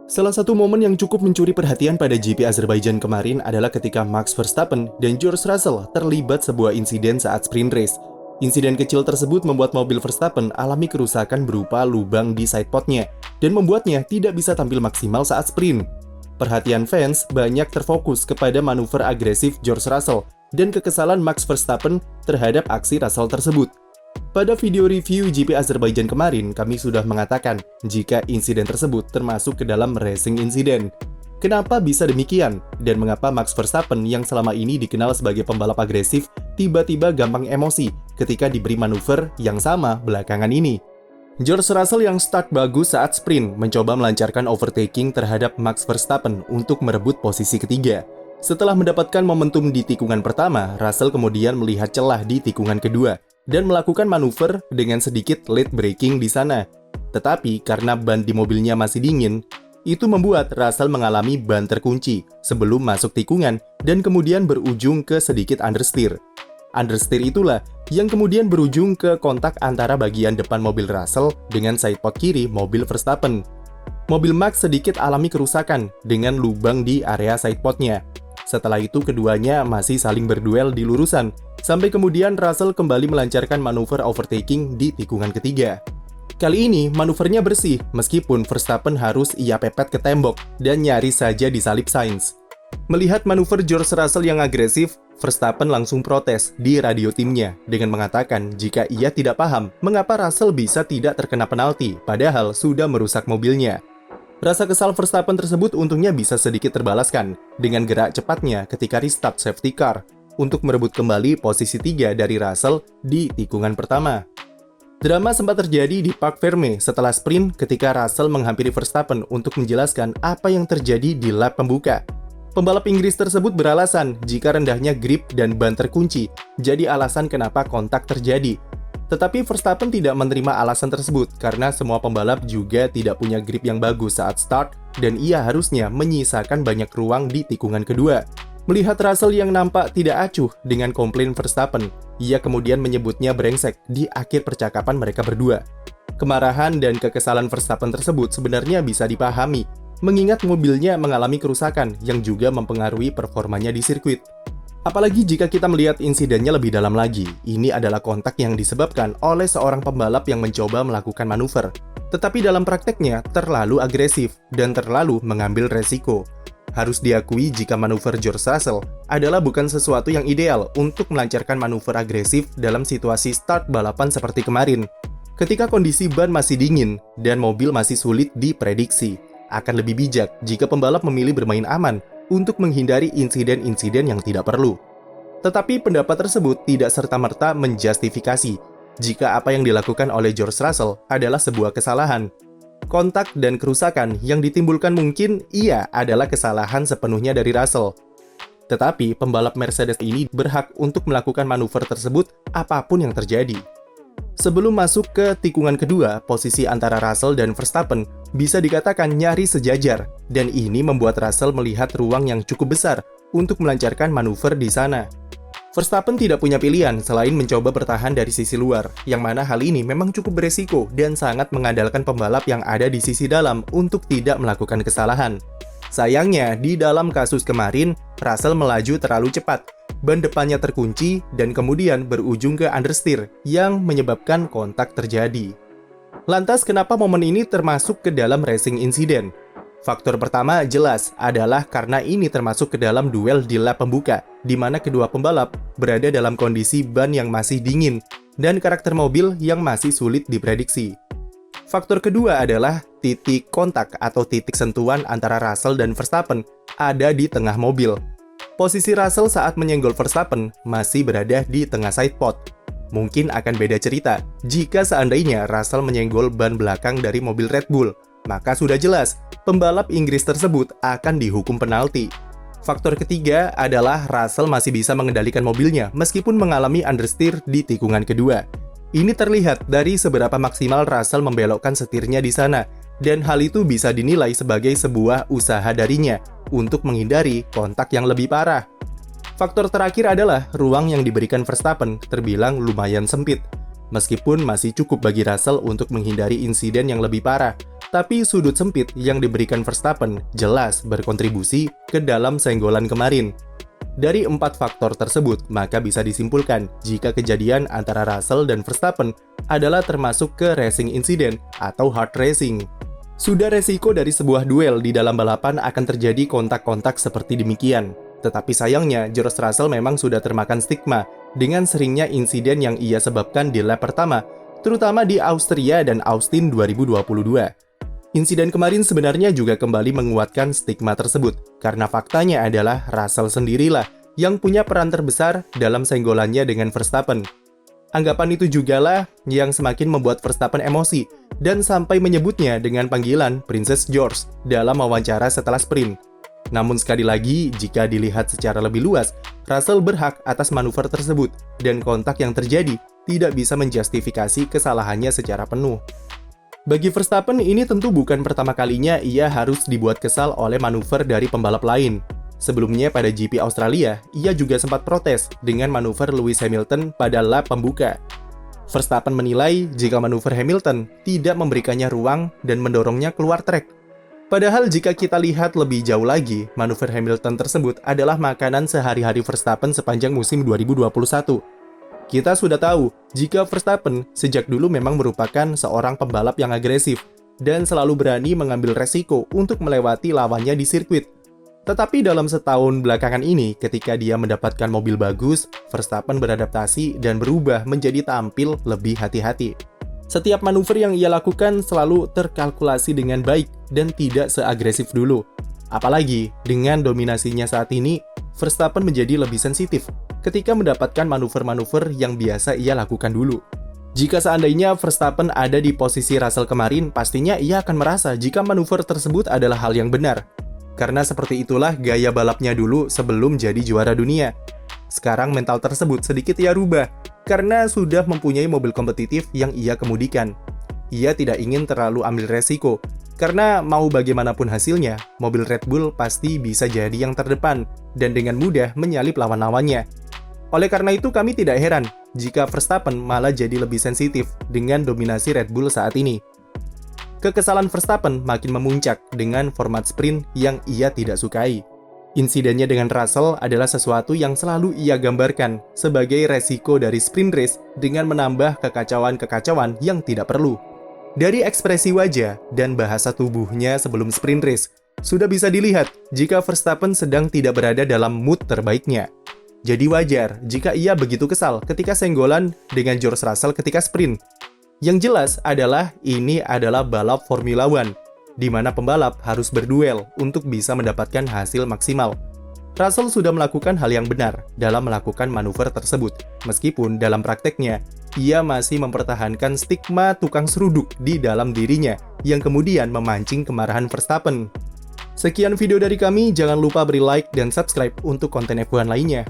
Salah satu momen yang cukup mencuri perhatian pada GP Azerbaijan kemarin adalah ketika Max Verstappen dan George Russell terlibat sebuah insiden saat sprint race. Insiden kecil tersebut membuat mobil Verstappen alami kerusakan berupa lubang di sidepodnya dan membuatnya tidak bisa tampil maksimal saat sprint. Perhatian fans banyak terfokus kepada manuver agresif George Russell dan kekesalan Max Verstappen terhadap aksi Russell tersebut. Pada video review GP Azerbaijan kemarin, kami sudah mengatakan jika insiden tersebut termasuk ke dalam racing incident. Kenapa bisa demikian? Dan mengapa Max Verstappen yang selama ini dikenal sebagai pembalap agresif tiba-tiba gampang emosi ketika diberi manuver yang sama belakangan ini? George Russell yang start bagus saat sprint mencoba melancarkan overtaking terhadap Max Verstappen untuk merebut posisi ketiga. Setelah mendapatkan momentum di tikungan pertama, Russell kemudian melihat celah di tikungan kedua dan melakukan manuver dengan sedikit late braking di sana. Tetapi karena ban di mobilnya masih dingin, itu membuat Russell mengalami ban terkunci sebelum masuk tikungan dan kemudian berujung ke sedikit understeer. Understeer itulah yang kemudian berujung ke kontak antara bagian depan mobil Russell dengan sidepod kiri mobil Verstappen. Mobil Max sedikit alami kerusakan dengan lubang di area sidepodnya. Setelah itu keduanya masih saling berduel di lurusan, sampai kemudian Russell kembali melancarkan manuver overtaking di tikungan ketiga. Kali ini manuvernya bersih, meskipun Verstappen harus ia pepet ke tembok dan nyaris saja disalip Sainz. Melihat manuver George Russell yang agresif, Verstappen langsung protes di radio timnya dengan mengatakan jika ia tidak paham mengapa Russell bisa tidak terkena penalti, padahal sudah merusak mobilnya. Rasa kesal Verstappen tersebut untungnya bisa sedikit terbalaskan dengan gerak cepatnya ketika restart safety car untuk merebut kembali posisi 3 dari Russell di tikungan pertama. Drama sempat terjadi di Parc Ferme setelah sprint ketika Russell menghampiri Verstappen untuk menjelaskan apa yang terjadi di lap pembuka. Pembalap Inggris tersebut beralasan jika rendahnya grip dan ban terkunci jadi alasan kenapa kontak terjadi. Tetapi Verstappen tidak menerima alasan tersebut karena semua pembalap juga tidak punya grip yang bagus saat start dan ia harusnya menyisakan banyak ruang di tikungan kedua. Melihat Russell yang nampak tidak acuh dengan komplain Verstappen, ia kemudian menyebutnya brengsek di akhir percakapan mereka berdua. Kemarahan dan kekesalan Verstappen tersebut sebenarnya bisa dipahami, mengingat mobilnya mengalami kerusakan yang juga mempengaruhi performanya di sirkuit. Apalagi jika kita melihat insidennya lebih dalam lagi, ini adalah kontak yang disebabkan oleh seorang pembalap yang mencoba melakukan manuver, tetapi dalam prakteknya terlalu agresif dan terlalu mengambil resiko. Harus diakui jika manuver George Russell adalah bukan sesuatu yang ideal untuk melancarkan manuver agresif dalam situasi start balapan seperti kemarin. Ketika kondisi ban masih dingin dan mobil masih sulit diprediksi, akan lebih bijak jika pembalap memilih bermain aman untuk menghindari insiden-insiden yang tidak perlu. Tetapi pendapat tersebut tidak serta-merta menjustifikasi jika apa yang dilakukan oleh George Russell adalah sebuah kesalahan. Kontak dan kerusakan yang ditimbulkan mungkin adalah kesalahan sepenuhnya dari Russell. Tetapi pembalap Mercedes ini berhak untuk melakukan manuver tersebut apapun yang terjadi. Sebelum masuk ke tikungan kedua, posisi antara Russell dan Verstappen bisa dikatakan nyaris sejajar, dan ini membuat Russell melihat ruang yang cukup besar untuk melancarkan manuver di sana. Verstappen tidak punya pilihan selain mencoba bertahan dari sisi luar, yang mana hal ini memang cukup beresiko dan sangat mengandalkan pembalap yang ada di sisi dalam untuk tidak melakukan kesalahan. Sayangnya, di dalam kasus kemarin, Russell melaju terlalu cepat, ban depannya terkunci, dan kemudian berujung ke understeer yang menyebabkan kontak terjadi. Lantas, kenapa momen ini termasuk ke dalam racing incident? Faktor pertama jelas adalah karena ini termasuk ke dalam duel di lap pembuka, di mana kedua pembalap berada dalam kondisi ban yang masih dingin dan karakter mobil yang masih sulit diprediksi. Faktor kedua adalah titik kontak atau titik sentuhan antara Russell dan Verstappen ada di tengah mobil. Posisi Russell saat menyenggol Verstappen masih berada di tengah sidepod. Mungkin akan beda cerita jika seandainya Russell menyenggol ban belakang dari mobil Red Bull, maka sudah jelas pembalap Inggris tersebut akan dihukum penalti. Faktor ketiga adalah Russell masih bisa mengendalikan mobilnya meskipun mengalami understeer di tikungan kedua. Ini terlihat dari seberapa maksimal Russell membelokkan setirnya di sana, dan hal itu bisa dinilai sebagai sebuah usaha darinya untuk menghindari kontak yang lebih parah. Faktor terakhir adalah ruang yang diberikan Verstappen terbilang lumayan sempit. Meskipun masih cukup bagi Russell untuk menghindari insiden yang lebih parah, tapi sudut sempit yang diberikan Verstappen jelas berkontribusi ke dalam senggolan kemarin. Dari 4 faktor tersebut, maka bisa disimpulkan jika kejadian antara Russell dan Verstappen adalah termasuk ke racing incident atau hard racing. Sudah resiko dari sebuah duel di dalam balapan akan terjadi kontak-kontak seperti demikian. Tetapi sayangnya, George Russell memang sudah termakan stigma dengan seringnya insiden yang ia sebabkan di lap pertama, terutama di Austria dan Austin 2022. Insiden kemarin sebenarnya juga kembali menguatkan stigma tersebut, karena faktanya adalah Russell sendirilah yang punya peran terbesar dalam senggolannya dengan Verstappen. Anggapan itu jugalah yang semakin membuat Verstappen emosi, dan sampai menyebutnya dengan panggilan Princess George dalam wawancara setelah sprint. Namun sekali lagi, jika dilihat secara lebih luas, Russell berhak atas manuver tersebut, dan kontak yang terjadi tidak bisa menjustifikasi kesalahannya secara penuh. Bagi Verstappen, ini tentu bukan pertama kalinya ia harus dibuat kesal oleh manuver dari pembalap lain. Sebelumnya pada GP Australia, ia juga sempat protes dengan manuver Lewis Hamilton pada lap pembuka. Verstappen menilai jika manuver Hamilton tidak memberikannya ruang dan mendorongnya keluar trek. Padahal jika kita lihat lebih jauh lagi, manuver Hamilton tersebut adalah makanan sehari-hari Verstappen sepanjang musim 2021. Kita sudah tahu jika Verstappen sejak dulu memang merupakan seorang pembalap yang agresif dan selalu berani mengambil resiko untuk melewati lawannya di sirkuit. Tetapi dalam setahun belakangan ini, ketika dia mendapatkan mobil bagus, Verstappen beradaptasi dan berubah menjadi tampil lebih hati-hati. Setiap manuver yang ia lakukan selalu terkalkulasi dengan baik dan tidak seagresif dulu. Apalagi dengan dominasinya saat ini, Verstappen menjadi lebih sensitif ketika mendapatkan manuver-manuver yang biasa ia lakukan dulu. Jika seandainya Verstappen ada di posisi Russell kemarin, pastinya ia akan merasa jika manuver tersebut adalah hal yang benar. Karena seperti itulah gaya balapnya dulu sebelum jadi juara dunia. Sekarang mental tersebut sedikit ia rubah, karena sudah mempunyai mobil kompetitif yang ia kemudikan. Ia tidak ingin terlalu ambil resiko, karena mau bagaimanapun hasilnya, mobil Red Bull pasti bisa jadi yang terdepan, dan dengan mudah menyalip lawan-lawannya. Oleh karena itu kami tidak heran jika Verstappen malah jadi lebih sensitif dengan dominasi Red Bull saat ini. Kekesalan Verstappen makin memuncak dengan format sprint yang ia tidak sukai. Insidennya dengan Russell adalah sesuatu yang selalu ia gambarkan sebagai resiko dari sprint race dengan menambah kekacauan-kekacauan yang tidak perlu. Dari ekspresi wajah dan bahasa tubuhnya sebelum sprint race, sudah bisa dilihat jika Verstappen sedang tidak berada dalam mood terbaiknya. Jadi wajar jika ia begitu kesal ketika senggolan dengan George Russell ketika sprint. Yang jelas adalah ini adalah balap Formula One, di mana pembalap harus berduel untuk bisa mendapatkan hasil maksimal. Russell sudah melakukan hal yang benar dalam melakukan manuver tersebut, meskipun dalam prakteknya, ia masih mempertahankan stigma tukang seruduk di dalam dirinya yang kemudian memancing kemarahan Verstappen. Sekian video dari kami, jangan lupa beri like dan subscribe untuk konten F1 lainnya.